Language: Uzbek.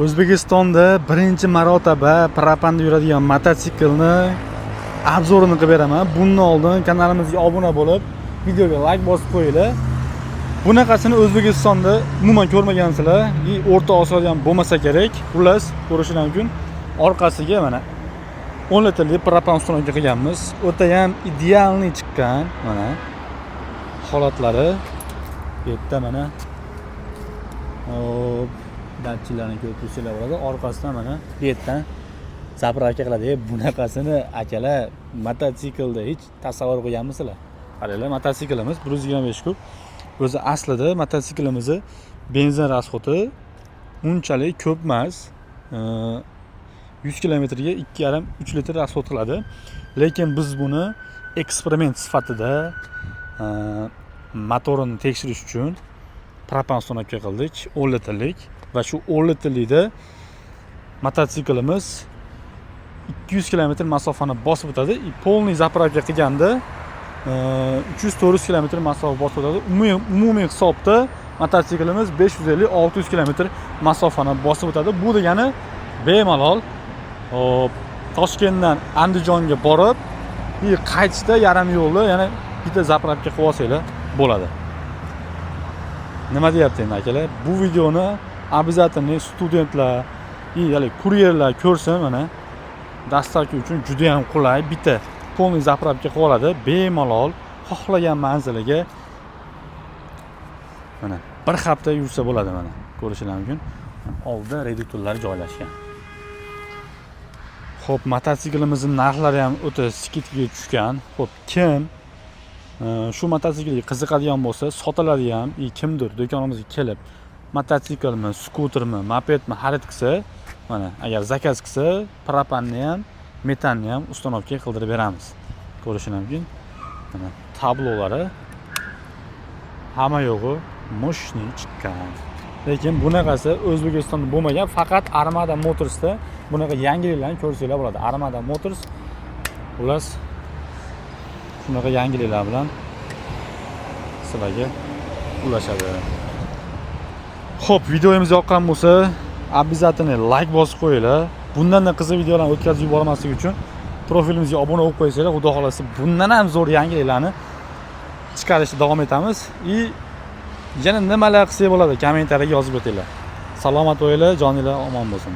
O'zbekistonda birinchi marotaba propanda yuradigan mototsiklni obzorini qilib beraman. Bundan oldin kanalimizga obuna bo'lib, videoga like bosib qo'yinglar. Bunaqasini O'zbekistonda umuman ko'rmagansizlar. O'rta Osiyoda ham bo'lmasa kerak. Xullas, ko'rishingiz mumkin. Orqasiga mana 10 litrli propan uстановка qilganmiz. O'ta ham idealniy chiqqan. Mana holatlari bu yerda mana datchiklarni ko'rib tursalar bo'ladi. Orqasidan mana bu yerdan zapravka qiladi. Bunaqasini akalar mototsiklda hech tasavvur qilganmisizlar? Qaranglar, mototsiklimiz 125 kub. O'zi aslida mototsiklimizni benzin rasxoti unchalik ko'p emas. 100 kilometrga 2,5-3 litr rasxot qiladi. Lekin biz buni eksperiment sifatida motorini tekshirish uchun propan uстановка qildik 10 litrlik va shu 10 litrlikda mototsiklimiz 200 kilometr masofani bosib o'tadi. Polniy zapravka qilganda 300-400 kilometr masofa bosib o'tadi. Umumiy hisobda mototsiklimiz 550-600 kilometr masofani bosib o'tadi. Bu degani bemalol Toshkentdan Andijonga borib, qaytishda yarim yo'lda yana bitta zapravka qilib olsanglar bo'ladi. Nima deyapti endi akalar? Bu videoni обязательно studentlar, ya'ni kuryerlar ko'rsin. Mana dastlabki uchun juda ham qulay, bitta polniy zapravka qilib oladi. Bemalol xohlagan manziliga mana bir hafta yursa bo'ladi. Mana ko'rishingiz mumkin. Oldida reduktorlar joylashgan. Xo'p, mototsiklimizni narxlari ham o'ta skidkaga tushgan. Xo'p, kim shu mototsiklga qiziqadigan bo'lsa, sotiladi ham, kimdir do'konimizga kelib mototsiklmi, skutermi, mopedmi xarid qilsa, mana agar zakaz qilsa, propanni ham, metanni ham uстановка qildirib beramiz. Ko'rishingiz mumkin. Mana tablolari hamma yo'g'i moshniy chiqqan. Lekin bunaqasi O'zbekistonda bo'lmagan, faqat Armada Motorsda bunaqa yangiliklarni ko'rsanglar bo'ladi. Armada Motors xullas shunaqa yangiliklar bilan sizlarga ulashadi. Xo'p, videomiz yoqqan bo'lsa, обязательно like bosib qo'yinglar. Bundan qiziq videolarni o'tkazib yubormaslik uchun profilimizga obuna bo'lib qo'ysanglar, xudo xolasa bundan ham zo'r yangiliklarni chiqarishda davom etamiz. Yana nimalar qilsak bo'ladi, kommentariyaga yozib o'tinglar. Salomat bo'linglar, joninglar omon bo'lsin.